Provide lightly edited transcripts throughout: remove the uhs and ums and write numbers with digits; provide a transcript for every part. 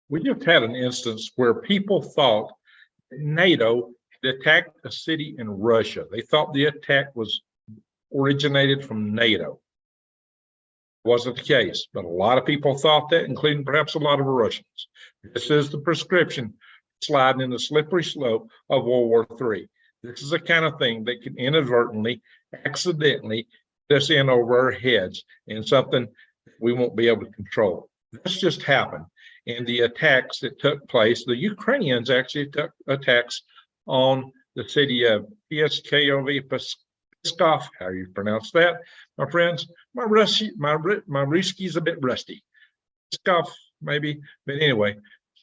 We just had an instance where people thought NATO had attacked a city in Russia. They thought the attack was originated from NATO. Wasn't the case, but a lot of people thought that, including perhaps a lot of Russians. This is the prescription sliding in the slippery slope of World War III. This is the kind of thing that can inadvertently, accidentally get us in over our heads in something we won't be able to control. This just happened. And the attacks that took place, the Ukrainians actually took attacks on the city of Pskov, how you pronounce that, my friends. My Ruski's a bit rusty. Pskov, maybe, but anyway,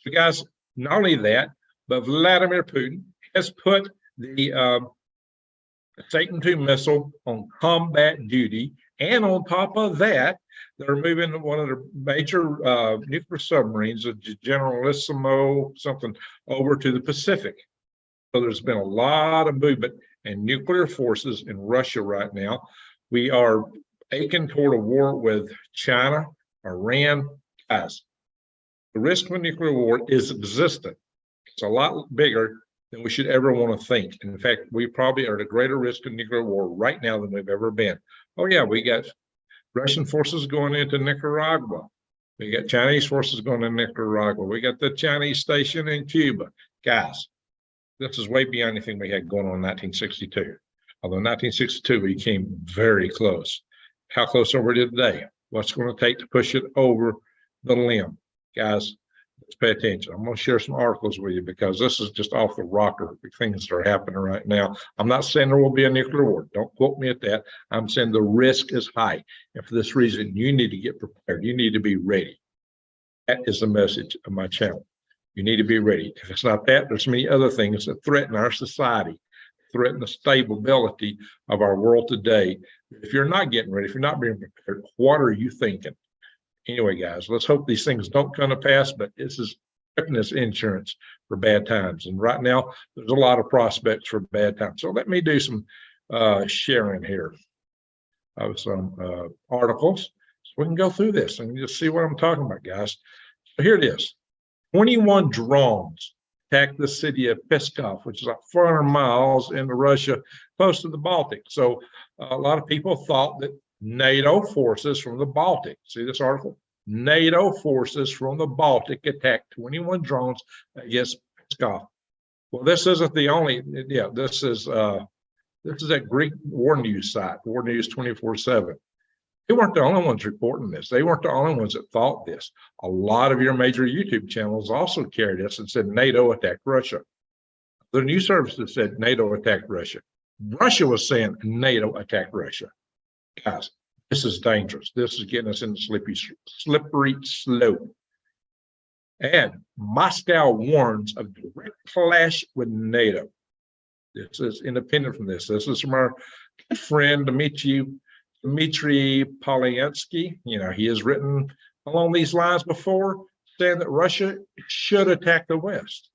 so guys, not only that, but Vladimir Putin has put the Satan II missile on combat duty, and on top of that, they're moving one of the major nuclear submarines, a Generalissimo something, over to the Pacific. So there's been a lot of movement and nuclear forces in Russia right now. We are aching toward a war with China, Iran. Guys, the risk of a nuclear war is existent. It's a lot bigger than we should ever want to think. And in fact, we probably are at a greater risk of nuclear war right now than we've ever been. Oh yeah, we got Russian forces going into Nicaragua. We got Chinese forces going to Nicaragua. We got the Chinese station in Cuba. Guys, this is way beyond anything we had going on in 1962. Although in 1962, we came very close. How close are we today? What's it going to take to push it over the limb? Guys, let's pay attention. I'm going to share some articles with you because this is just off the rocker, the things that are happening right now. I'm not saying there will be a nuclear war. Don't quote me at that. I'm saying the risk is high. And for this reason, you need to get prepared. You need to be ready. That is the message of my channel. You need to be ready. If it's not that, there's many other things that threaten our society, threaten the stability of our world today. If you're not getting ready, if you're not being prepared, what are you thinking? Anyway, guys, let's hope these things don't come to pass, but this is insurance for bad times. And right now, there's a lot of prospects for bad times. So let me do some sharing here of some articles so we can go through this and just see what I'm talking about, guys. So here it is. 21 drones attacked the city of Pskov, which is like 400 miles into Russia, close to the Baltic. So a lot of people thought that NATO forces from the Baltic, see this article? NATO forces from the Baltic attacked 21 drones against Pskov. Well, this isn't the only, yeah, this is that Greek war news site, War News 24/7. They weren't the only ones reporting this. They weren't the only ones that thought this. A lot of your major YouTube channels also carried this and said NATO attacked Russia. The news services said NATO attacked Russia. Russia was saying NATO attacked Russia. Guys, this is dangerous. This is getting us in the slippery slope. And Moscow warns of direct clash with NATO. This is independent from this. This is from our good friend Dmitry Polyansky. You know, he has written along these lines before, saying that Russia should attack the West.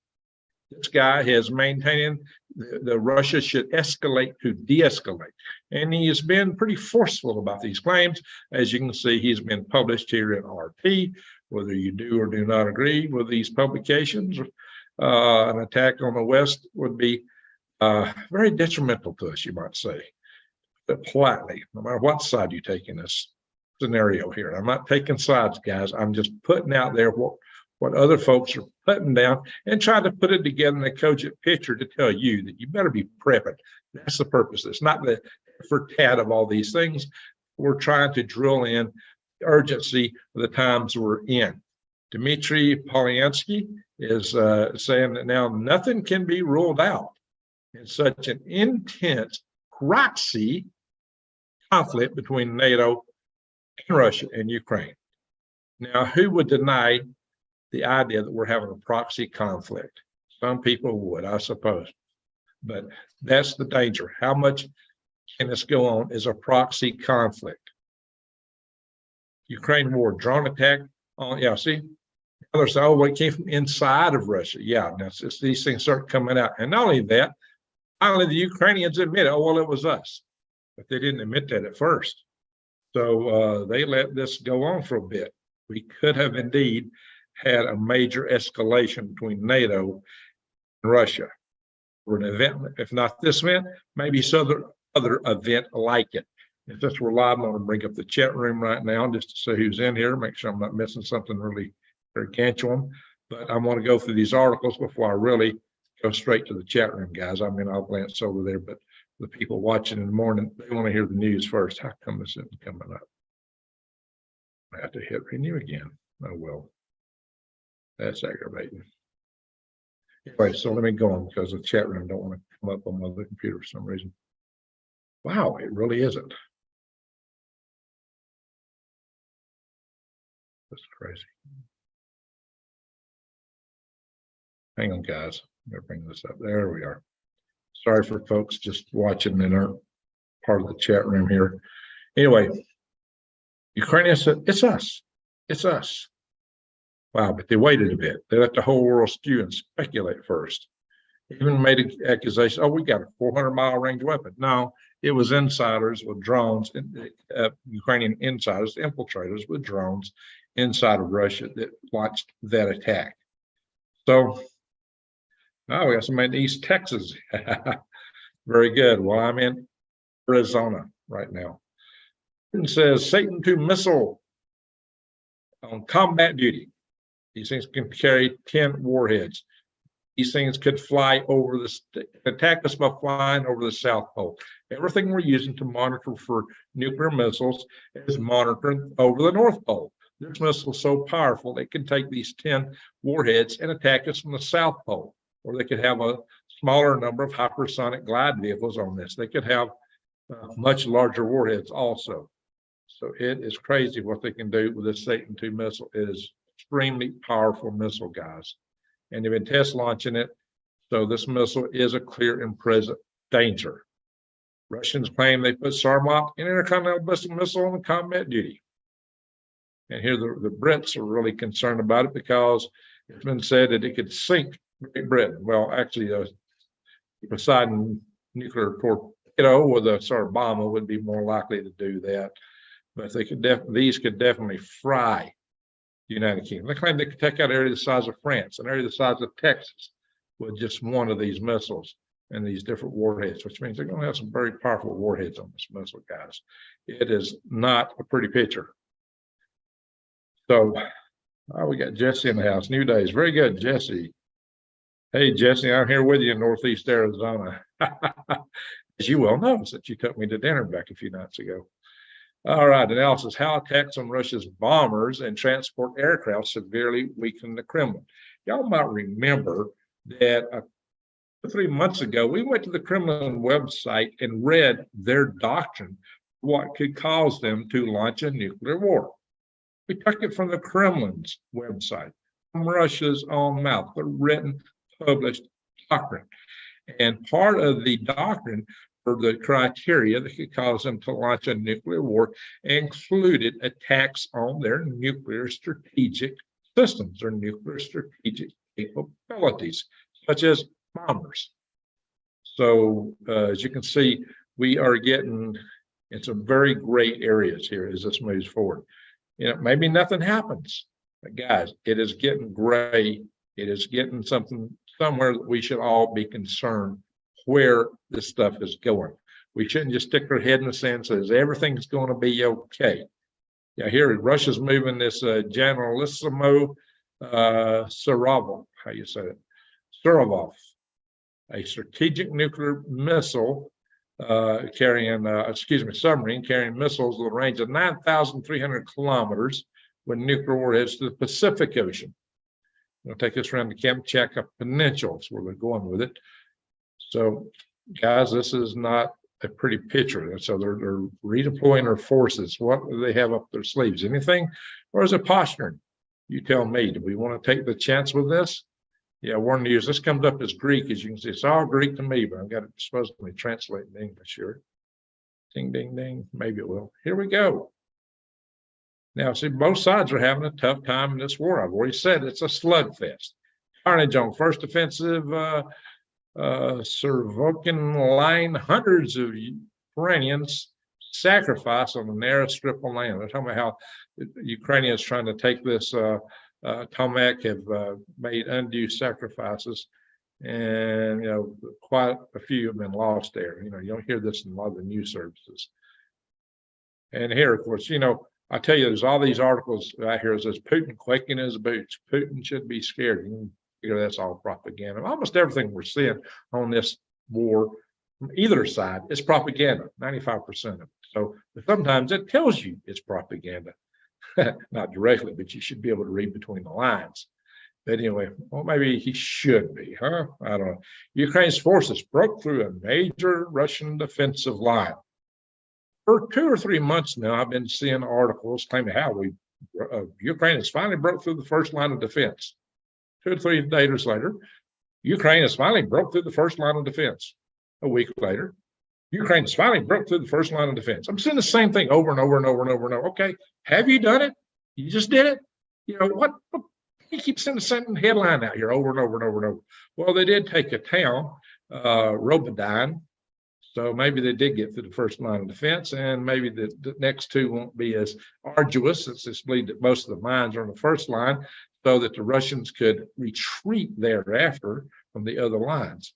This guy has maintained that Russia should escalate to de-escalate. And he has been pretty forceful about these claims. As you can see, he's been published here in RT. Whether you do or do not agree with these publications, an attack on the West would be very detrimental to us, you might say. But politely, no matter what side you take in this scenario here. I'm not taking sides, guys. I'm just putting out there what other folks are putting down and trying to put it together in a cogent picture to tell you that you better be prepping. That's the purpose. It's not the for tad of all these things. We're trying to drill in the urgency of the times we're in. Dmitry Polyansky is saying that now nothing can be ruled out in such an intense proxy conflict between NATO and Russia and Ukraine. Now, who would deny the idea that we're having a proxy conflict? Some people would, I suppose, but that's the danger. How much can this go on is a proxy conflict. Ukraine war, drone attack on, yeah, see, others say, oh, well, it came from inside of Russia. Yeah, that's just, these things start coming out. And not only that, finally the Ukrainians admit, oh, well, it was us. But they didn't admit that at first. So they let this go on for a bit. We could have indeed had a major escalation between NATO and Russia. For an event, if not this event, maybe some other event like it. And since we're live, I'm going to bring up the chat room right now just to see who's in here, make sure I'm not missing something really gargantuan. But I want to go through these articles before I really go straight to the chat room, guys. I mean, I'll glance over there, but the people watching in the morning, they want to hear the news first. How come this isn't coming up? I have to hit renew again. Oh, well, that's aggravating. Anyway, so let me go on because the chat room don't want to come up on my other computer for some reason. Wow, it really isn't. That's crazy. Hang on, guys. I'm going to bring this up. There we are. Sorry for folks just watching and aren't part of the chat room here. Anyway, Ukraine said, it's us. It's us. Wow, but they waited a bit. They let the whole world stew and speculate first. Even made an accusation, oh, we got a 400-mile range weapon. No, it was insiders with drones, Ukrainian insiders, infiltrators with drones inside of Russia that launched that attack. So now we got somebody in East Texas. Very good. Well, I'm in Arizona right now. It says Satan II missile on combat duty. These things can carry 10 warheads. These things could fly over attack us by flying over the South Pole. Everything we're using to monitor for nuclear missiles is monitored over the North Pole. This missile is so powerful, it can take these 10 warheads and attack us from the South Pole. Or they could have a smaller number of hypersonic glide vehicles on this. They could have much larger warheads also. So it is crazy what they can do with this Satan II missile. It is extremely powerful missile, guys. And they've been test launching it. So this missile is a clear and present danger. Russians claim they put Sarmat, an intercontinental ballistic missile, on combat duty. And here the Brits are really concerned about it because it's been said that it could sink Great Britain. Well, actually, Poseidon nuclear torpedo with a sort of bomber would be more likely to do that. But they could these could definitely fry the United Kingdom. They claim they could take out an area the size of France, an area the size of Texas, with just one of these missiles and these different warheads, which means they're going to have some very powerful warheads on this missile, guys. It is not a pretty picture. So, we got Jesse in the house. New days. Very good, Jesse. Hey, Jesse, I'm here with you in Northeast Arizona. As you well know, since you took me to dinner back a few nights ago. All right, analysis. How attacks on Russia's bombers and transport aircraft severely weaken the Kremlin. Y'all might remember that 3 months ago, we went to the Kremlin website and read their doctrine, what could cause them to launch a nuclear war. We took it from the Kremlin's website, from Russia's own mouth, the written, published doctrine. And part of the doctrine for the criteria that could cause them to launch a nuclear war included attacks on their nuclear strategic systems, their nuclear strategic capabilities, such as bombers. So as you can see, we are getting in some very gray areas here as this moves forward. You know, maybe nothing happens, but guys, it is getting gray. It is getting somewhere that we should all be concerned where this stuff is going. We shouldn't just stick our head in the sand and say everything's going to be okay. Yeah, here Russia's moving this Generalissimo Surovov, how you say it, Surovov, a strategic nuclear missile submarine carrying missiles with a range of 9,300 kilometers with nuclear warheads to the Pacific Ocean. We'll take this around the Kamchatka Peninsula. That's where they're going with it. So, guys, this is not a pretty picture. So they're redeploying their forces. What do they have up their sleeves? Anything? Or is it posturing? You tell me. Do we want to take the chance with this? Yeah, warning news. This comes up as Greek, as you can see. It's all Greek to me, but I've got it supposedly translated in English here. Ding, ding, ding. Maybe it will. Here we go. Now, see, both sides are having a tough time in this war. I've already said it's a slugfest. Carnage on first offensive, Servokin line, hundreds of Ukrainians sacrificed on the narrow strip of land. They're talking about how the Ukrainians trying to take this Tomac have made undue sacrifices, and quite a few have been lost there. You don't hear this in a lot of the news services. And here, of course, I tell you, there's all these articles out here that says Putin quaking in his boots. Putin should be scared. You figure that's all propaganda. Almost everything we're seeing on this war from either side is propaganda, 95% of it. So sometimes it tells you it's propaganda, not directly, but you should be able to read between the lines. But anyway, well, maybe he should be, huh? I don't know. Ukraine's forces broke through a major Russian defensive line. For 2 or 3 months now, I've been seeing articles claiming how Ukraine has finally broke through the first line of defense. 2 or 3 days later, Ukraine has finally broke through the first line of defense. A week later, Ukraine has finally broke through the first line of defense. I'm seeing the same thing over and over and over and over and over. Okay, have you done it? You just did it? What you keep sending the same headline out here over and over and over and over. Well, they did take a town, WWIII. So maybe they did get through the first line of defense, and maybe the next 2 won't be as arduous, since it's believed that most of the mines are on the first line, so that the Russians could retreat thereafter from the other lines.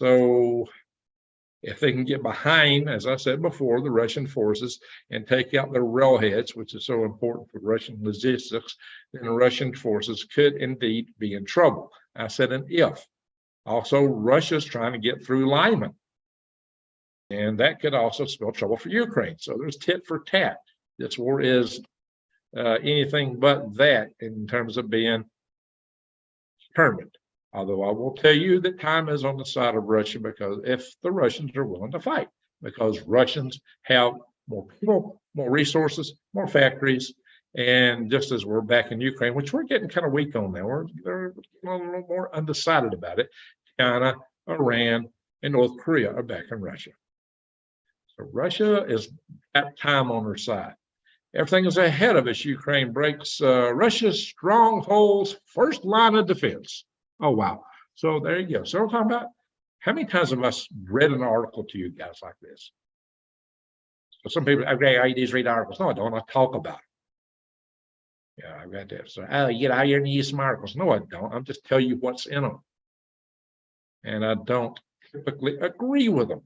So if they can get behind, as I said before, the Russian forces and take out their railheads, which is so important for Russian logistics, then the Russian forces could indeed be in trouble. I said an if. Also, Russia's trying to get through LEHMAN'S, and that could also spell trouble for Ukraine. So there's tit for tat. This war is anything but that in terms of being determined. Although I will tell you that time is on the side of Russia, because if the Russians are willing to fight, because Russians have more people, more resources, more factories, and just as we're back in Ukraine, which we're getting kind of weak on now, we're getting a little more undecided about it. China, Iran, and North Korea are back in Russia. So Russia is at time on her side. Everything is ahead of us. Ukraine breaks Russia's strongholds, first line of defense. Oh, wow. So there you go. So we're talking about, how many times have I read an article to you guys like this? So some people, okay, I just read articles. No, I don't. I talk about it. Yeah, I've got that. So, you get out here and use some articles. No, I don't. I'm just telling you what's in them. And I don't typically agree with them.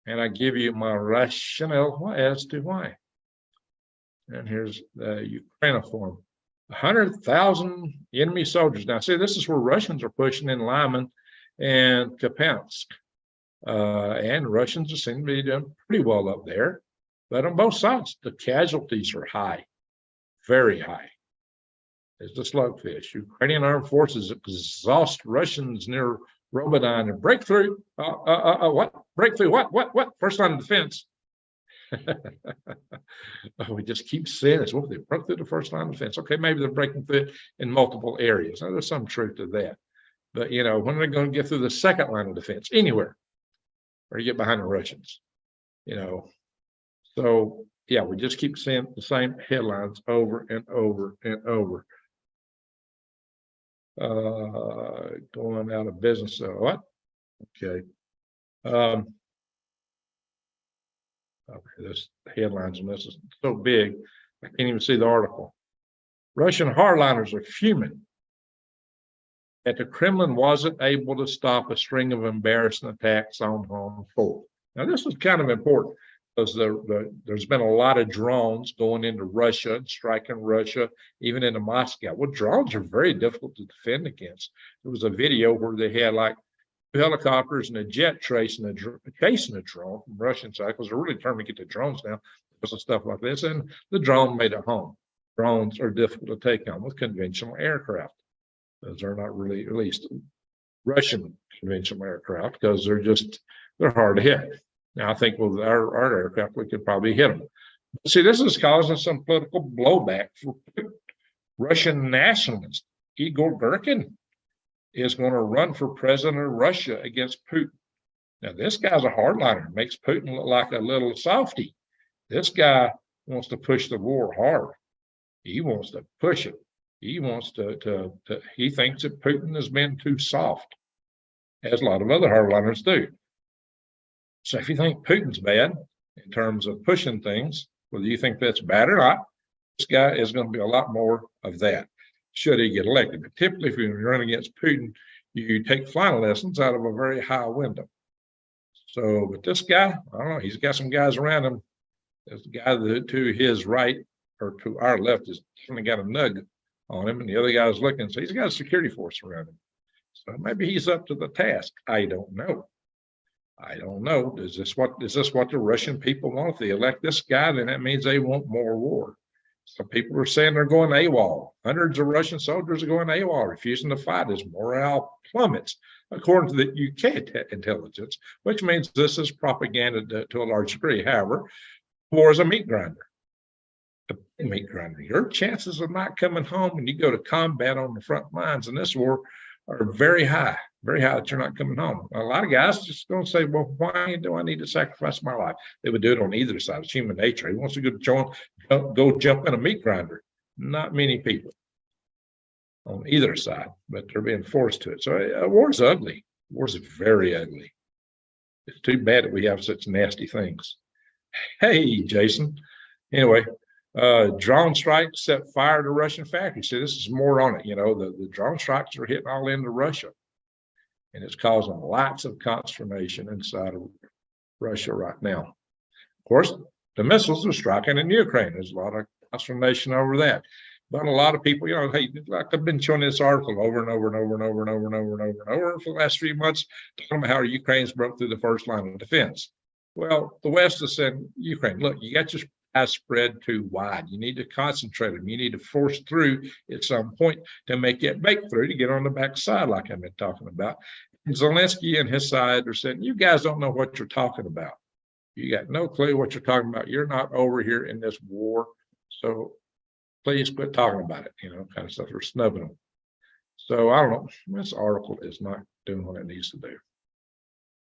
And I give you my rationale as to why. And here's the Ukrainiform. 100,000 enemy soldiers. Now, see, this is where Russians are pushing in LEHMAN'S and Kupiansk. And Russians seem to be doing pretty well up there. But on both sides, the casualties are high, very high. It's the slugfish. Ukrainian armed forces exhaust Russians near WWIII and breakthrough. What? Breakthrough? What? First line of defense. We just keep saying this. Well, they broke through the first line of defense. Okay, maybe they're breaking through it in multiple areas. Now, there's some truth to that. But, when are they going to get through the second line of defense? Anywhere. Or you get behind the Russians. So, yeah, we just keep seeing the same headlines over and over and over. Going out of business. So what? Okay. Okay, this headlines on this is so big, I can't even see the article. Russian hardliners are fuming that the Kremlin wasn't able to stop a string of embarrassing attacks on home soil. Now, this is kind of important, because there's been a lot of drones going into Russia and striking Russia, even into Moscow. Well, drones are very difficult to defend against. There was a video where they had like helicopters and a jet chasing a drone from Russian side, because they're really trying to get the drones now because of stuff like this, and the drone made it home. Drones are difficult to take on with conventional aircraft. Those are not really, at least Russian conventional aircraft, because they're hard to hit. Now, I think with our aircraft, we could probably hit them. But see, this is causing some political blowback for Russian nationalists. Igor Girkin is going to run for president of Russia against Putin. Now, this guy's a hardliner, makes Putin look like a little softy. This guy wants to push the war hard. He wants to push it. He wants he thinks that Putin has been too soft, as a lot of other hardliners do. So if you think Putin's bad in terms of pushing things, whether you think that's bad or not, this guy is going to be a lot more of that. should he get elected. But typically, if you run against Putin, you take flying lessons out of a very high window. So, but this guy, I don't know, he's got some guys around him. There's a guy to his right or to our left has definitely got a nug on him, and the other guy's looking, so he's got a security force around him. So maybe he's up to the task. I don't know. I don't know. Is this what the Russian people want? If they elect this guy, then that means they want more war. Some people are saying they're going AWOL. Hundreds of Russian soldiers are going AWOL, refusing to fight as morale plummets, according to the UK intelligence, which means this is propaganda to a large degree. However, war is a meat grinder. A meat grinder. Your chances of not coming home when you go to combat on the front lines in this war are very high that you're not coming home. A lot of guys just going to say, well, why do I need to sacrifice my life? They would do it on either side. It's human nature. He wants to go jump in a meat grinder. Not many people on either side, but they're being forced to it. So war is ugly. War is very ugly. It's too bad that we have such nasty things. Hey, Jason. Anyway, drone strikes set fire to Russian factories. See, this is more on it. You know, the drone strikes are hitting all into Russia, and it's causing lots of consternation inside of Russia right now. Of course, the missiles are striking in Ukraine. There's a lot of consternation over that. But a lot of people, you know, hey, like I've been showing this article over and over and over and over and over and over and over and over for the last 3 months, talking about how Ukraine's broke through the first line of defense. Well, the West has said, Ukraine, look, you got your eyes spread too wide. You need to concentrate them. You need to force through at some point to make that breakthrough to get on the backside, like I've been talking about. And Zelensky and his side are saying, you guys don't know what you're talking about. You got no clue what you're talking about. You're not over here in this war. So please quit talking about it, you know, kind of stuff. We're snubbing them. So I don't know. This article is not doing what it needs to do.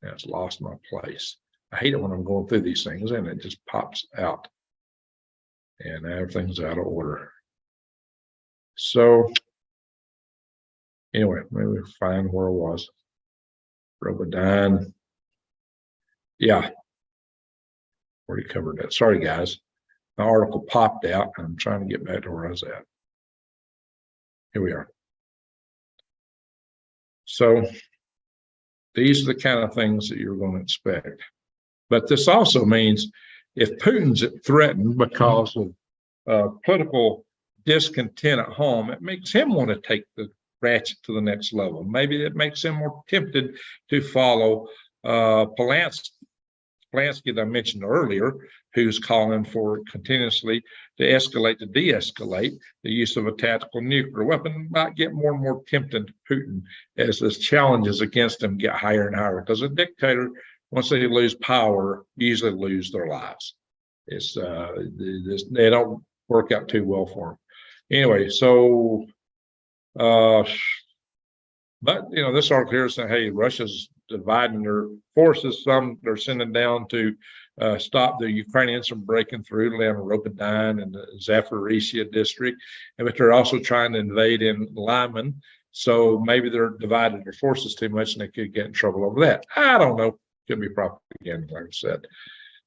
And it's lost my place. I hate it when I'm going through these things and it just pops out and everything's out of order. So anyway, maybe we'll find where it was. Robodyne. Yeah. Already covered that. Sorry, guys. My article popped out. I'm trying to get back to where I was at. Here we are. So these are the kind of things that you're going to expect. But this also means if Putin's threatened because of political discontent at home, it makes him want to take the ratchet to the next level. Maybe it makes him more tempted to follow Polanski that I mentioned earlier, who's calling for continuously to escalate to de-escalate the use of a tactical nuclear weapon. Might get more and more tempting to Putin as the challenges against him get higher and higher, because a dictator, once they lose power, usually lose their lives. It's they don't work out too well for them. Anyway, so but you know, this article here is saying, hey, Russia's dividing their forces. Some they're sending down to stop the Ukrainians from breaking through Robodyne and the Zaporizhia district, but they're also trying to invade in LEHMAN'S. So maybe they're dividing their forces too much and they could get in trouble over that. I don't know. Could be propaganda, like I said.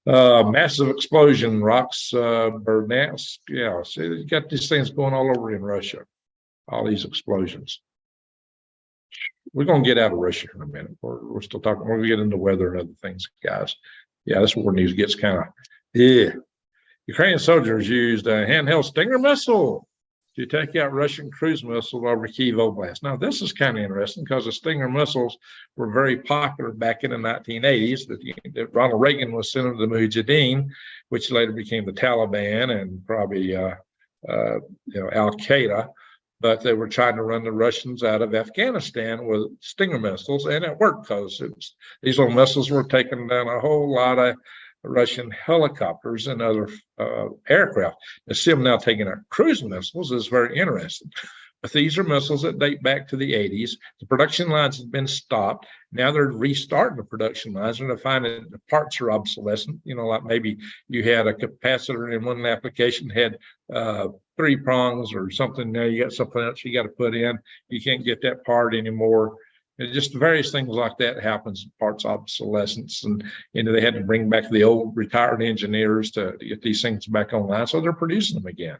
Massive explosion, rocks, Bernatsk. Yeah, see, you got these things going all over in Russia, all these explosions. We're going to get out of Russia in a minute. We're still talking. We're going to get into weather and other things, guys. Yeah, this war news gets kind of, yeah. Ukrainian soldiers used a handheld Stinger missile to take out Russian cruise missile over Kyiv Oblast. Now, this is kind of interesting because the Stinger missiles were very popular back in the 1980s. That Ronald Reagan was sending to the Mujahideen, which later became the Taliban and probably Al-Qaeda. But they were trying to run the Russians out of Afghanistan with Stinger missiles, and it worked because these little missiles were taking down a whole lot of Russian helicopters and other aircraft. To see them now taking out cruise missiles is very interesting. But these are missiles that date back to the 80s. The production lines have been stopped. Now they're restarting the production lines, and they're finding the parts are obsolescent. You know, like maybe you had a capacitor in one application, had 3 prongs or something. Now you got something else you got to put in. You can't get that part anymore. And just various things like that happens, parts obsolescence, and they had to bring back the old retired engineers to get these things back online. So they're producing them again.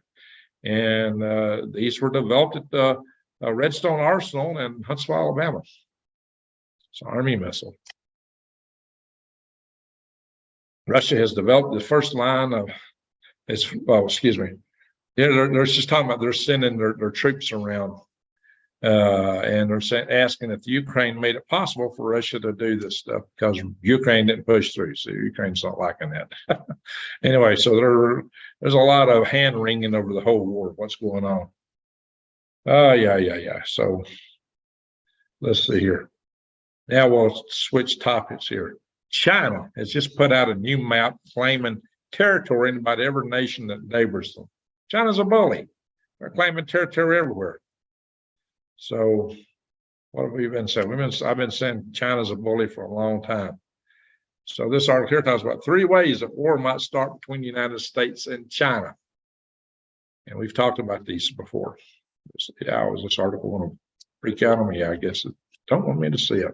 And these were developed at the Redstone Arsenal in Huntsville, Alabama. It's an Army missile. Russia has developed the first line of, excuse me. Yeah, they're just talking about they're sending their troops around, and they're asking if Ukraine made it possible for Russia to do this stuff because Ukraine didn't push through. So Ukraine's not liking that. Anyway, so there's a lot of hand wringing over the whole war. What's going on? Yeah. So let's see here. Now we'll switch topics here. China has just put out a new map claiming territory in about every nation that neighbors them. China's a bully. They're claiming territory everywhere. So what have we been saying? I've been saying China's a bully for a long time. So this article here talks about 3 ways that war might start between the United States and China. And we've talked about these before. Was this article want to freak out on me? I guess it don't want me to see it.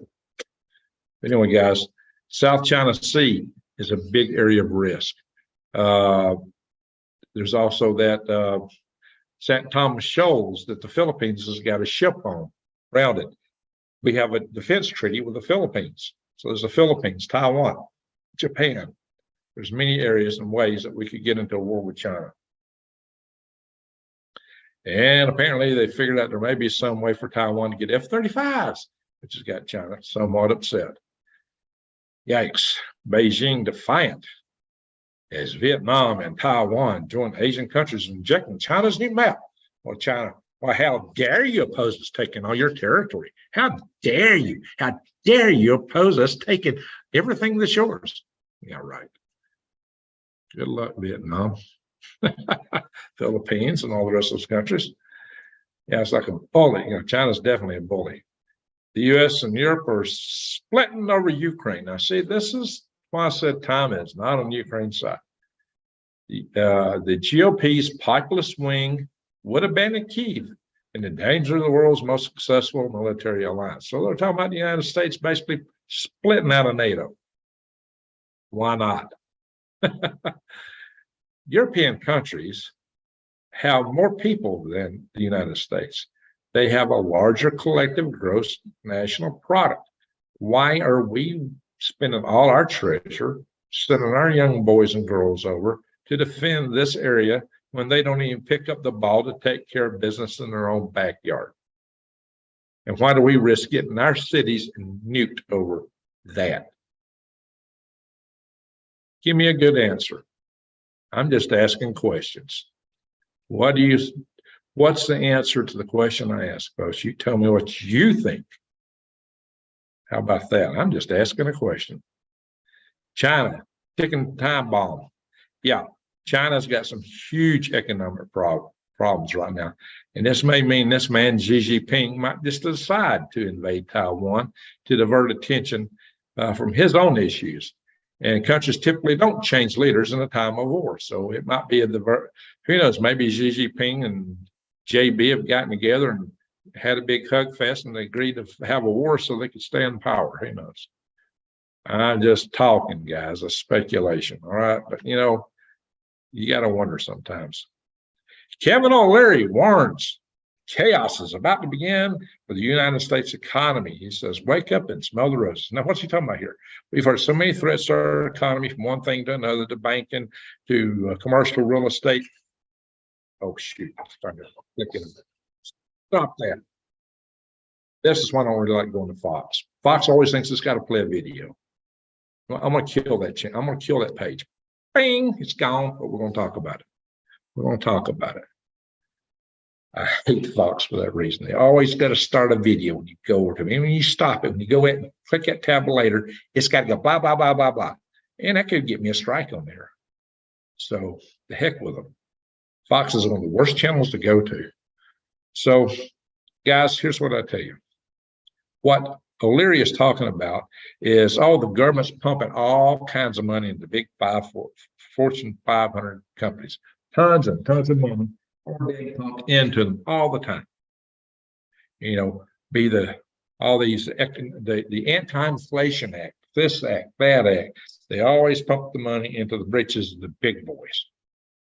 But anyway, guys, South China Sea is a big area of risk. There's also that St. Thomas Shoals that the Philippines has got a ship on, around it. We have a defense treaty with the Philippines. So there's the Philippines, Taiwan, Japan. There's many areas and ways that we could get into a war with China. And apparently they figured out there may be some way for Taiwan to get F-35s, which has got China somewhat upset. Yikes, Beijing defiant as Vietnam and Taiwan join Asian countries in rejecting China's new map. Well, China, well, how dare you oppose us taking all your territory? How dare you? How dare you oppose us taking everything that's yours? Yeah, right. Good luck, Vietnam, Philippines, and all the rest of those countries. Yeah, it's like a bully. You know, China's definitely a bully. The U.S. and Europe are splitting over Ukraine. Now, see, this is why I said time is not on Ukraine's side. The GOP's populist wing would abandon Kyiv in endanger the world's most successful military alliance. So they're talking about the United States basically splitting out of NATO. Why not? European countries have more people than the United States. They have a larger collective gross national product. Why are we spending all our treasure, sending our young boys and girls over to defend this area when they don't even pick up the ball to take care of business in their own backyard? And why do we risk getting our cities nuked over that? Give me a good answer. I'm just asking questions. What's the answer to the question I asked, folks? You tell me what you think. How about that? I'm just asking a question. China, ticking time bomb. Yeah, China's got some huge economic problems right now. And this may mean this man, Xi Jinping, might just decide to invade Taiwan to divert attention from his own issues. And countries typically don't change leaders in a time of war. So it might be who knows, maybe Xi Jinping and JB have gotten together and had a big hug fest and they agreed to have a war so they could stay in power. Who knows? I'm just talking, guys, a speculation. All right. But, you know, you got to wonder sometimes. Kevin O'Leary warns chaos is about to begin for the United States economy. He says, wake up and smell the roses. Now, what's he talking about here? We've heard so many threats to our economy, from one thing to another, to banking, to commercial real estate. Oh, shoot. Stop that. This is why I don't really like going to Fox. Fox always thinks it's got to play a video. I'm going to kill that channel. I'm going to kill that page. Bing, it's gone, but we're going to talk about it. We're going to talk about it. I hate Fox for that reason. They always got to start a video when you go over to me. When you stop it, when you go in and click that tab later, it's got to go blah, blah, blah, blah, blah. And that could get me a strike on there. So the heck with them. Fox is one of the worst channels to go to. So, guys, here's what I tell you. What O'Leary is talking about is, the government's pumping all kinds of money into big Fortune 500 companies. Tons and tons of money being pumped into them all the time. You know, the Anti-Inflation Act, this act, that act. They always pump the money into the britches of the big boys.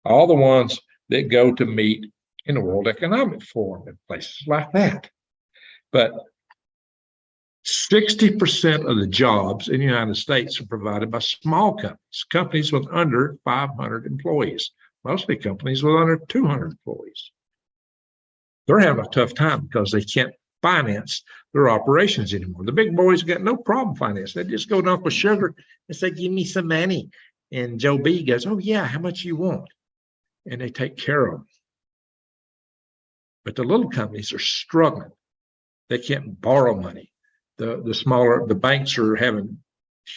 All the ones that go to meet in the World Economic Forum and places like that. But 60% of the jobs in the United States are provided by small companies, companies with under 500 employees, mostly companies with under 200 employees. They're having a tough time because they can't finance their operations anymore. The big boys got no problem financing. They just go to Uncle Sugar and say, give me some money. And Joe B goes, oh yeah, how much you want? And they take care of them. But the little companies are struggling. They can't borrow money. The banks are having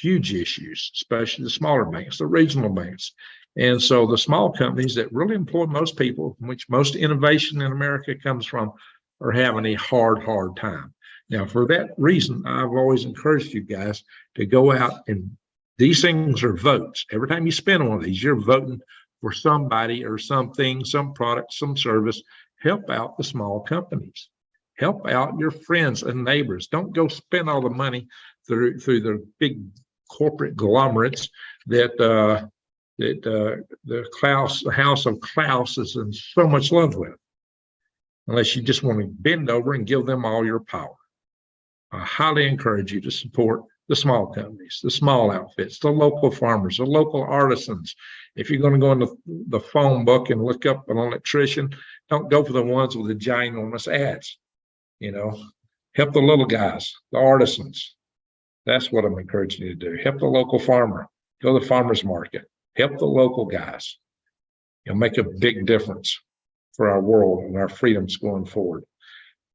huge issues, especially the smaller banks, the regional banks. And so the small companies that really employ most people, from which most innovation in America comes from, are having a hard time. Now, for that reason, I've always encouraged you guys to go out, and these things are votes. Every time you spend one of these, you're voting for somebody or something, some product, some service. Help out the small companies. Help out your friends and neighbors. Don't go spend all the money through the big corporate conglomerates that the House of Klaus is in so much love with, unless you just want to bend over and give them all your power. I highly encourage you to support the small companies, the small outfits, the local farmers, the local artisans. If you're going to go into the phone book and look up an electrician, don't go for the ones with the ginormous ads. You know, help the little guys, the artisans. That's what I'm encouraging you to do. Help the local farmer. Go to the farmer's market. Help the local guys. You'll make a big difference for our world and our freedoms going forward.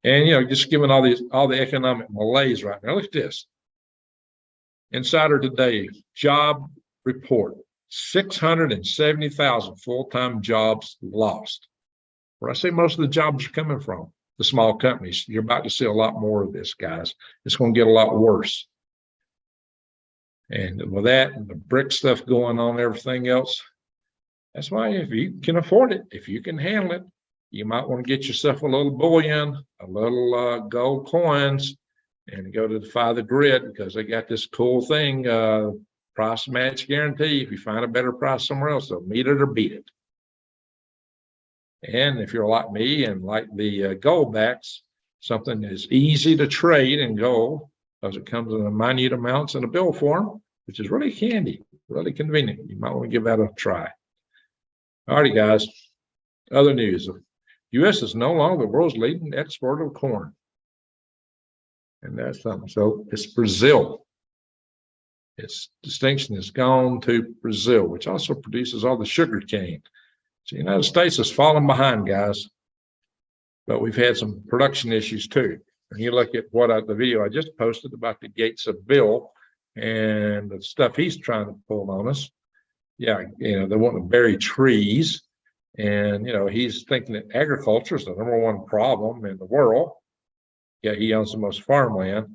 And, you know, just given all the economic malaise right now, look at this. Insider Today job report, 670,000 full-time jobs lost. Where I say most of the jobs are coming from, the small companies. You're about to see a lot more of this, guys. It's going to get a lot worse. And with that and the brick stuff going on, everything else, that's why if you can afford it, if you can handle it, you might want to get yourself a little bullion, a little gold coins, and go to defy the grid, because they got this cool thing, price match guarantee. If you find a better price somewhere else, they'll meet it or beat it. And if you're like me and like the gold backs, something is easy to trade in gold because it comes in a minute amounts in a bill form, which is really handy, really convenient. You might want to give that a try. All righty, guys. Other news. The U.S. is no longer the world's leading exporter of corn. And that's something. So it's Brazil. Its distinction has gone to Brazil, which also produces all the sugar cane. So the United States has fallen behind, guys. But we've had some production issues too. And you look at what the video I just posted about the Gates of Bill and the stuff he's trying to pull on us. Yeah, you know, they want to bury trees. And, you know, he's thinking that agriculture is the #1 problem in the world. Yeah, he owns the most farmland.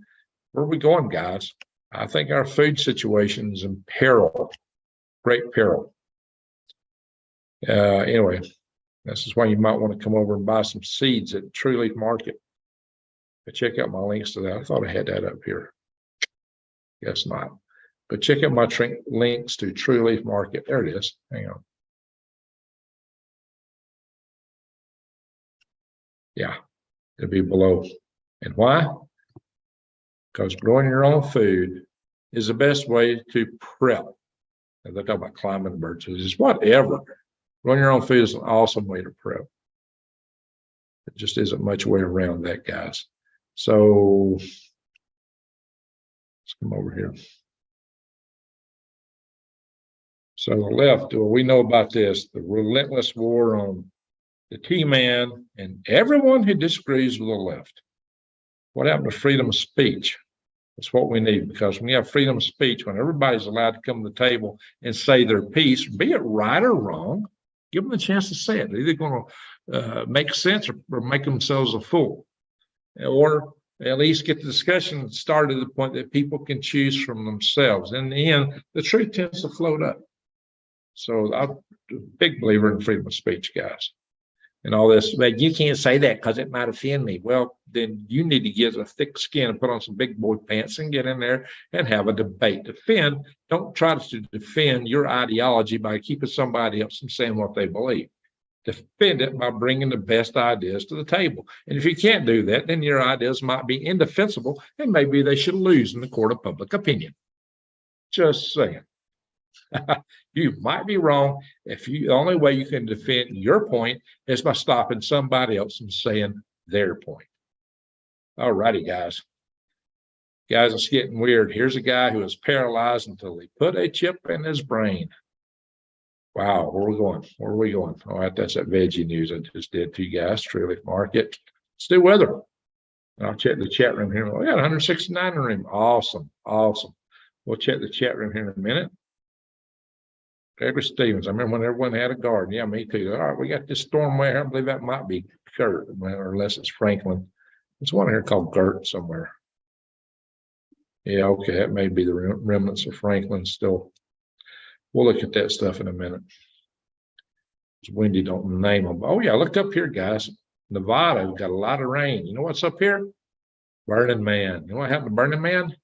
Where are we going, guys? I think our food situation is in peril, great peril. Anyway, this is why you might want to come over and buy some seeds at WWIII Market. But check out my links to that. I thought I had that up here. Guess not. But check out my links to WWIII Market. There it is. Hang on. Yeah, it'll be below. And why? Because growing your own food is the best way to prep. And they talk about climate emergencies, whatever. Growing your own food is an awesome way to prep. It just isn't much way around that, guys. So let's come over here. So the left, well, we know about this, the relentless war on the T-man and everyone who disagrees with the left. What happened to freedom of speech? That's what we need, because when you have freedom of speech, when everybody's allowed to come to the table and say their piece, be it right or wrong, give them a chance to say it. They're either going to make sense or make themselves a fool, or at least get the discussion started to the point that people can choose from themselves. In the end, the truth tends to float up. So I'm a big believer in freedom of speech, guys. And all this, but you can't say that because it might offend me. Well, then you need to get a thick skin and put on some big boy pants and get in there and have a debate. Don't try to defend your ideology by keeping somebody else from saying what they believe. Defend it by bringing the best ideas to the table. And if you can't do that, then your ideas might be indefensible and maybe they should lose in the court of public opinion. Just saying. You might be wrong if the only way you can defend your point is by stopping somebody else from saying their point. All righty, guys. Guys, it's getting weird. Here's a guy who was paralyzed until he put a chip in his brain. Wow, where are we going? Where are we going? All right, that's that veggie news I just did to you guys. Truly market. Let's do weather. I'll check the chat room here. We got 169 in the room. Awesome, awesome. We'll check the chat room here in a minute. Gregory Stevens. I remember when everyone had a garden. Yeah, me too. All right, we got this storm where I believe that might be Kurt, or unless it's Franklin. There's one here called Gert somewhere. Yeah, okay, that may be the remnants of Franklin still. We'll look at that stuff in a minute. It's windy, don't name them. Oh yeah, look up here, guys. Nevada, we've got a lot of rain. You know what's up here? Burning Man. You know what happened to Burning Man?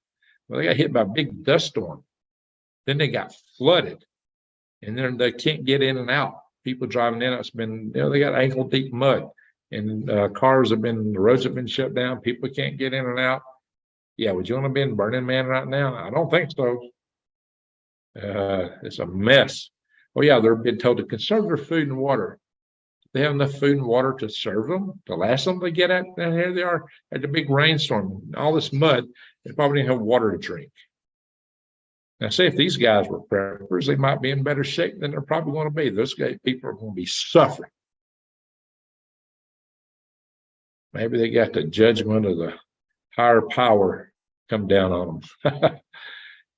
Well, they got hit by a big dust storm. Then they got flooded. And then they can't get in and out. People driving in, it's been, they got ankle deep mud. And cars have been, the roads have been shut down. People can't get in and out. Yeah, would you want to be in Burning Man right now? I don't think so. It's a mess. Oh yeah, they're being told to conserve their food and water. They have enough food and water to serve them, to last them. They get out, and here they are at the big rainstorm, all this mud. They probably didn't have water to drink. Now, say if these guys were preppers, they might be in better shape than they're probably going to be. Those guys, people are going to be suffering. Maybe they got the judgment of the higher power come down on them.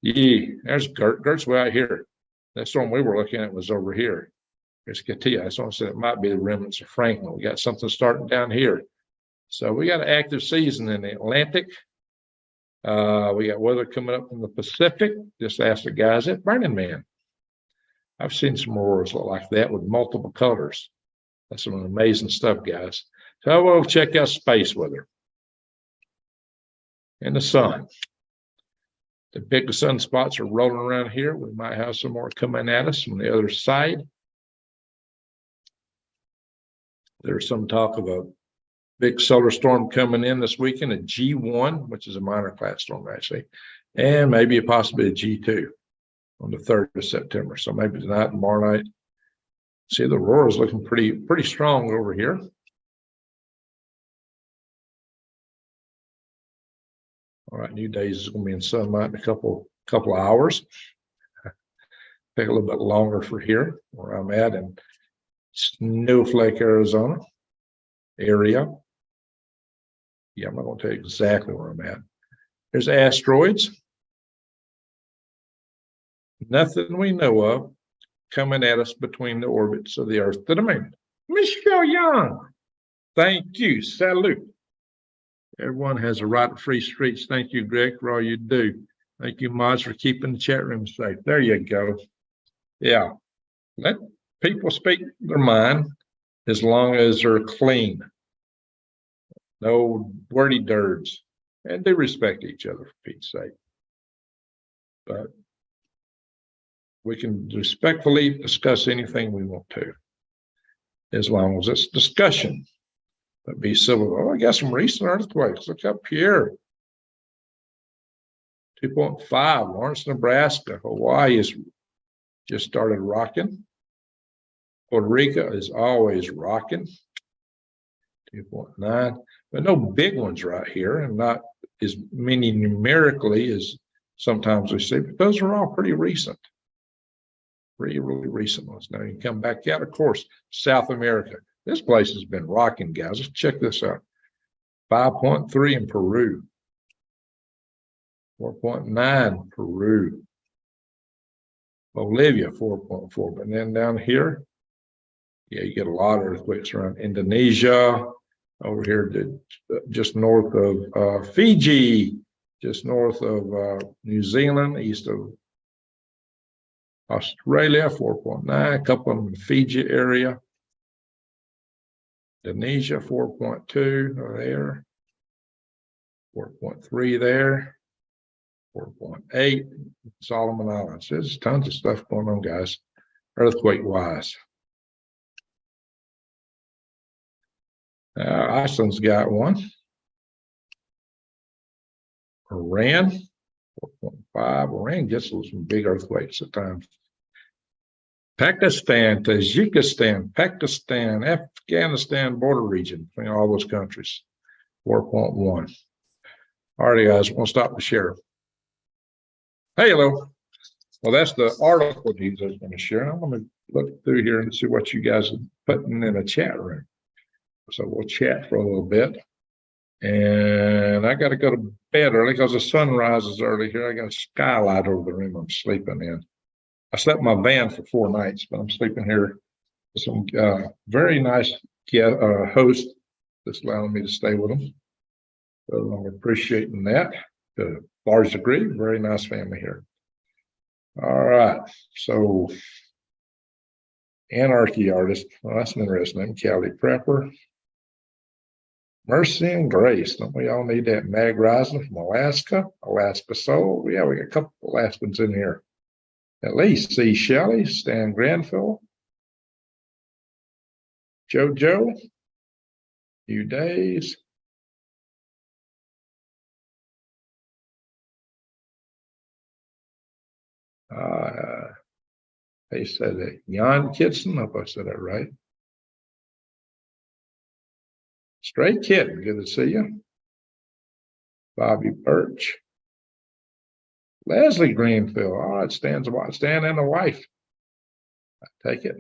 Yeah, there's Gert. Gert's way out here. That storm we were looking at was over here. Here's Katia. That's what I said. It might be the remnants of Franklin. We got something starting down here. So we got an active season in the Atlantic. We got weather coming up from the Pacific. Just ask the guys at Burning Man. I've seen some auroras like that with multiple colors. That's some amazing stuff, guys. So we'll check out space weather and the sun. The big sunspots are rolling around here. We might have some more coming at us from the other side. There's some talk of a big solar storm coming in this weekend, a G1, which is a minor class storm actually, and maybe possibly a G2 on the 3rd of September. So maybe tonight, tomorrow night. See, the aurora is looking pretty strong over here. All right, New Days is going to be in sunlight in a couple of hours. Take a little bit longer for here, where I'm at in Snowflake, Arizona area. Yeah, I'm not going to tell you exactly where I'm at. There's asteroids. Nothing we know of coming at us between the orbits of the Earth to the Moon. Michelle Young, thank you. Salute. Everyone has a right to free streets. Thank you, Greg, for all you do. Thank you, mods, for keeping the chat room safe. There you go. Yeah. Let people speak their mind as long as they're clean. No wordy dirds. And they respect each other, for Pete's sake. But we can respectfully discuss anything we want to, as long as it's discussion. But be civil. Oh, I got some recent earthquakes. Look up here. 2.5, Lawrence, Nebraska. Hawaii is just started rocking. Puerto Rico is always rocking. 2.9, but no big ones right here, and not as many numerically as sometimes we see, but those are all pretty recent. Really recent ones. Now you come back out, of course, South America. This place has been rocking, guys. Let's check this out. 5.3 in Peru. 4.9 Peru. Bolivia, 4.4. But then down here, yeah, you get a lot of earthquakes around Indonesia, over here to just north of Fiji, just north of New Zealand, east of Australia, 4.9, a couple of them in the Fiji area. Indonesia, 4.2 there, 4.3 there, 4.8, Solomon Islands. There's tons of stuff going on, guys, earthquake-wise. Iceland's got one. Iran, 4.5. Iran gets some big earthquakes at times. Pakistan, Tajikistan, Pakistan, Afghanistan border region, between all those countries, 4.1. All right, guys, we'll stop the share. Hey, hello. Well, that's the article news I was going to share. I'm going to look through here and see what you guys are putting in the chat room. So we'll chat for a little bit. And I got to go to bed early because the sun rises early here. I got a skylight over the room I'm sleeping in. I slept in my van for 4 nights, but I'm sleeping here with some very nice host that's allowing me to stay with them. So I'm appreciating that to a large degree. Very nice family here. All right. So Anarchy Artist. Well, that's an interesting name. Cali Prepper. Mercy and Grace. Don't we all need that? Mag Rising from Alaska. Alaska Soul. Yeah, we got a couple of Alaskans in here. At least. C. Shelley. Stan Granville. JoJo. Few Days. They said that. Jan Kitson. I hope I said that right. Straight Kitten. Good to see you. Bobby Birch. Leslie Greenfield. All right, Stan and the wife. I take it.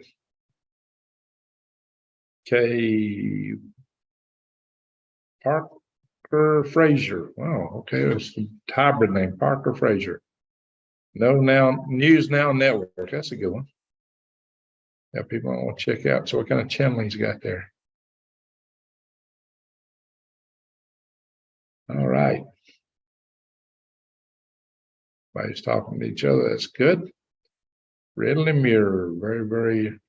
K. Parker Frazier. Wow, okay, it's a hybrid name, Parker Frazier. News Now Network. That's a good one. Yeah, people want to check out. So what kind of channel he's got there? All right. Everybody's talking to each other. That's good. Ridley Mirror. Very, very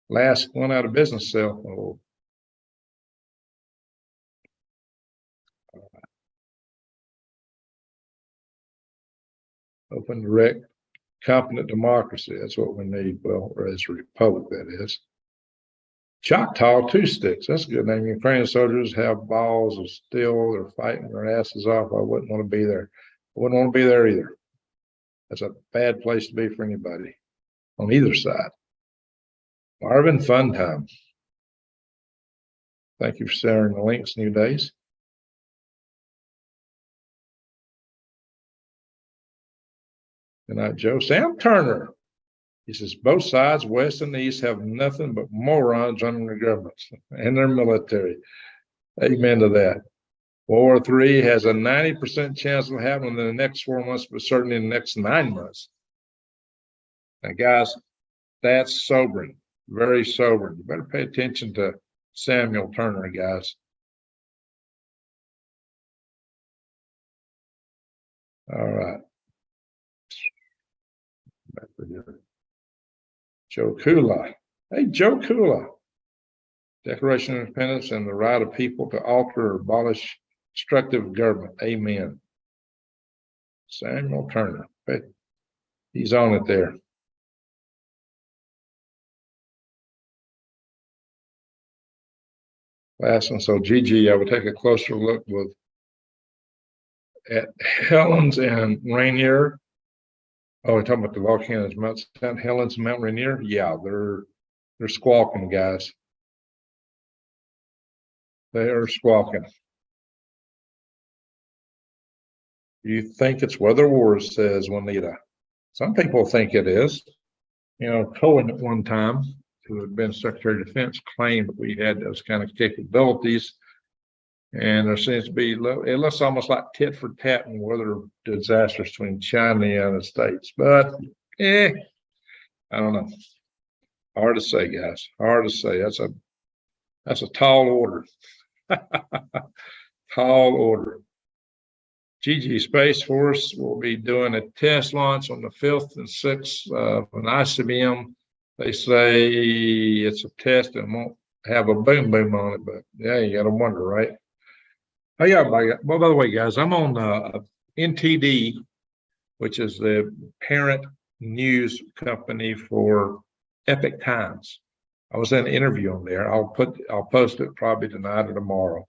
last one out of business cell. Oh. Open, direct, competent democracy. That's what we need. Well, as a republic, that is. Choctaw Two Sticks. That's a good name. Ukrainian soldiers have balls of steel. They're fighting their asses off. I wouldn't want to be there. I wouldn't want to be there either. That's a bad place to be for anybody on either side. Marvin Fun Time. Thank you for sharing the links, New Days. Good night, Joe. Sam Turner. He says, both sides, West and East, have nothing but morons running their governments and their military. Amen to that. World War III has a 90% chance of happening in the next 4 months, but certainly in the next 9 months. Now, guys, that's sobering, very sobering. You better pay attention to Samuel Turner, guys. All right. Back to here. Joe Kula. Hey, Joe Kula. Declaration of Independence and the right of people to alter or abolish destructive government. Amen. Samuel Turner. He's on it there. Last one. So Gigi, I would take a closer look at Helens and Rainier. Oh, we're talking about the volcanoes, Mount St. Helens and Mount Rainier. Yeah, they're squawking, guys. They are squawking. You think it's weather wars, says Juanita. Some people think it is. You know, Cohen at one time, who had been Secretary of Defense, claimed that we had those kind of capabilities. And there seems to be, it looks almost like tit for tat in weather disasters between China and the United States. But, I don't know. Hard to say, guys. Hard to say. That's a tall order. Tall order. GG Space Force will be doing a test launch on the 5th and 6th of an ICBM. They say it's a test and won't have a boom on it, but yeah, you got to wonder, right? Oh yeah, well, by the way, guys, I'm on NTD, which is the parent news company for Epic Times. I was in an interview on there. I'll post it probably tonight or tomorrow.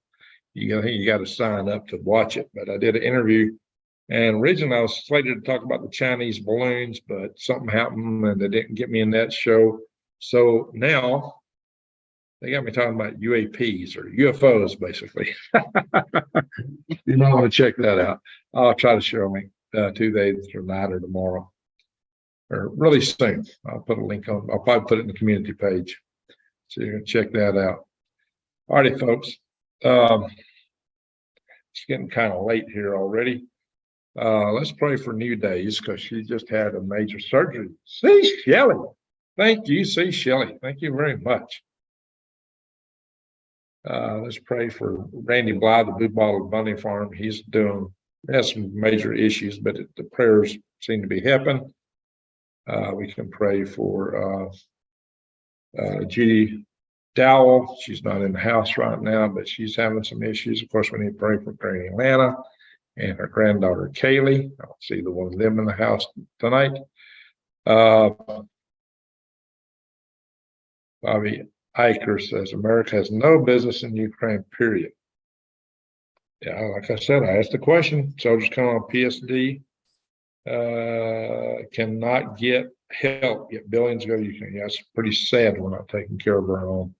You got to sign up to watch it. But I did an interview, and originally I was slated to talk about the Chinese balloons, but something happened and they didn't get me in that show. So now they got me talking about UAPs or UFOs, basically. You might want to check that out. I'll try to show me 2 days tonight or tomorrow, or really soon. I'll put a link on. I'll probably put it in the community page, so you can check that out. All righty, folks. It's getting kind of late here already. Let's pray for New Days because she just had a major surgery. See, Shelley. Thank you, see, Shelley. Thank you very much. Let's pray for Randy Bly, the Blue Bottle Bunny Farm. Has some major issues, but the prayers seem to be helping. We can pray for Judy Dowell. She's not in the house right now, but she's having some issues. Of course, we need to pray for Granny Atlanta and her granddaughter Kaylee. I'll see the one of them in the house tonight. Bobby Iker says America has no business in Ukraine, period. Yeah, like I said, I asked the question. Soldiers come on PSD, cannot get help, yet billions go to Ukraine. Yeah, it's pretty sad we're not taking care of our own.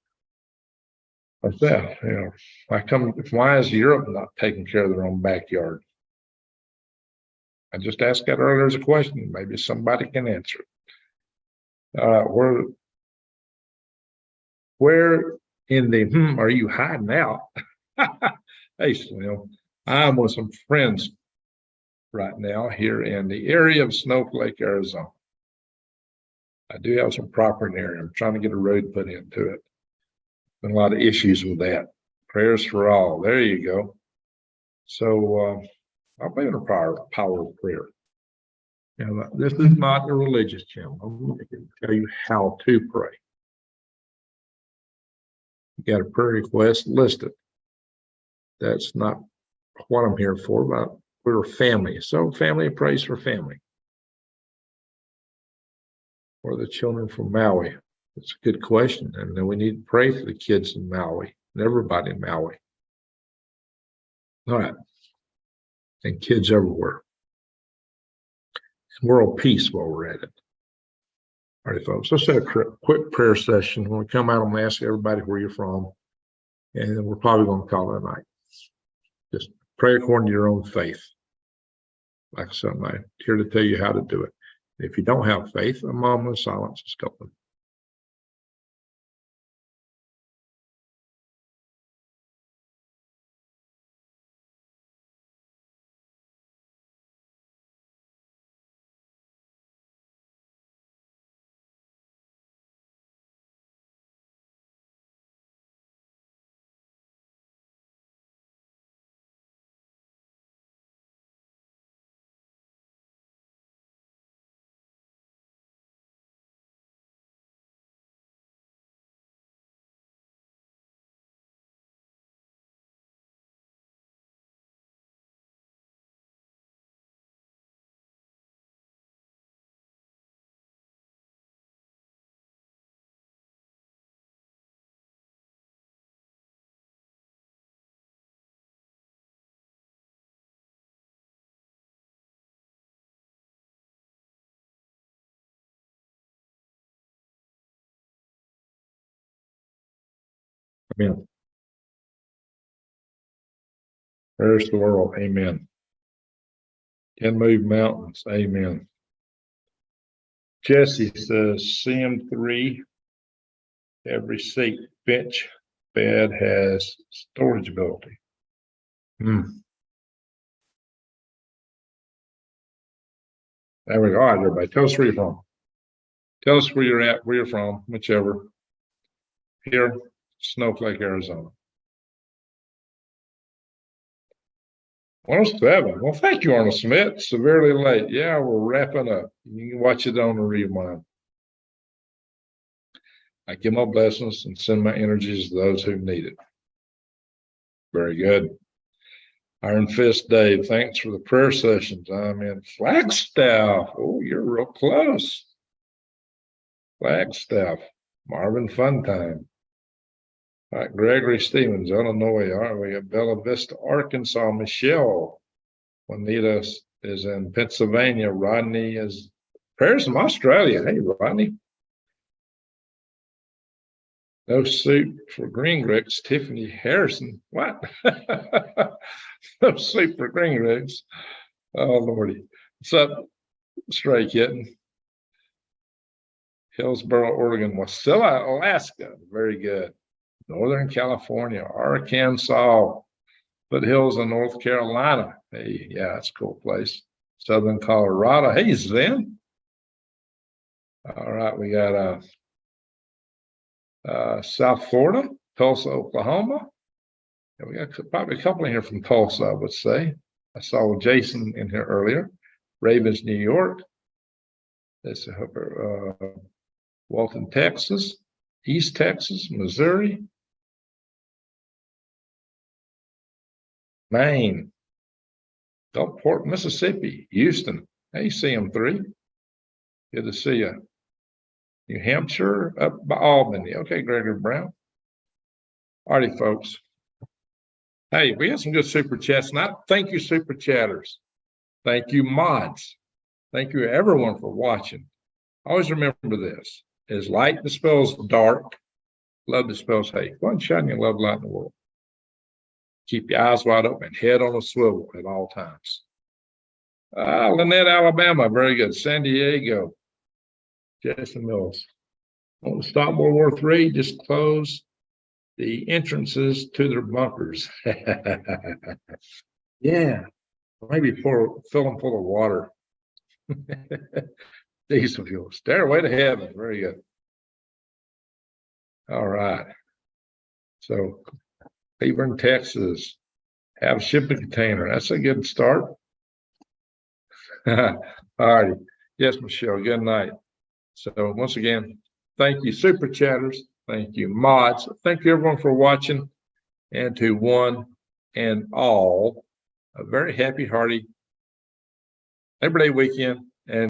But that, why is Europe not taking care of their own backyard? I just asked that earlier as a question. Maybe somebody can answer it. Where in the are you hiding out? Hey, Slim, I'm with some friends right now here in the area of Snowflake, Arizona. I do have some property in the area. I'm trying to get a road put into it. Been a lot of issues with that. Prayers for all. There you go. So I believe in the power of prayer. Now, this is not a religious channel. I'm going to tell you how to pray. You got a prayer request listed. That's not what I'm here for, but we're a family. So family prays for family. For the children from Maui. It's a good question. And then we need to pray for the kids in Maui and everybody in Maui. All right. And kids everywhere. World peace while we're at it. All right, folks, let's have a quick prayer session. When we come out, I'm going to ask everybody where you're from, and then we're probably going to call it a night. Just pray according to your own faith. Like I said, I'm here to tell you how to do it. If you don't have faith, a moment of silence is golden. Amen. There's the world. Amen. Can move mountains. Amen. Jesse says CM3, every seat, bench, bed has storage ability. There we go. All right, everybody. Tell us where you're from. Tell us where you're at, where you're from, whichever. Here, Snowflake, Arizona. 107. Well, thank you, Arnold Smith. Severely late. Yeah, we're wrapping up. You can watch it on the rewind. I give my blessings and send my energies to those who need it. Very good. Iron Fist Dave, thanks for the prayer sessions. I'm in Flagstaff. Oh, you're real close. Flagstaff. Marvin Fun Time. All right, Gregory Stevens, Illinois. All right, we got Bella Vista, Arkansas. Michelle. Juanita is in Pennsylvania. Rodney is prayers from Australia. Hey, Rodney. No soup for green grapes. Tiffany Harrison. What? No soup for green grapes. Oh, Lordy. What's up, Stray Kitten? Hillsboro, Oregon. Wasilla, Alaska. Very good. Northern California. Arkansas. Foothills in North Carolina. Hey, yeah, that's a cool place. Southern Colorado. Hey, Zen. All right, we got South Florida, Tulsa, Oklahoma. And we got probably a couple in here from Tulsa, I would say. I saw Jason in here earlier. Ravens, New York. That's Walton, Texas. East Texas, Missouri. Maine. Gulfport, Mississippi. Houston. Hey, CM3. Good to see you. New Hampshire, up by Albany. Okay, Gregory Brown. All righty, folks. Hey, we had some good super chats. And I thank you, super chatters. Thank you, mods. Thank you, everyone, for watching. Always remember this. As light dispels dark, love dispels hate. Go ahead and shine your love light in the world. Keep your eyes wide open, head on a swivel at all times. Lynette, Alabama. Very good. San Diego. Jason Mills. Want to stop World War III? Just close the entrances to their bunkers. Yeah. Maybe fill them full of water. Diesel fuel. Stairway to heaven. Very good. All right. So, Cleburne, Texas. Have a shipping container. That's a good start. All righty. Yes, Michelle. Good night. So once again, thank you, super chatters. Thank you, mods. Thank you, everyone, for watching. And to one and all, a very happy, hearty Labor Day weekend.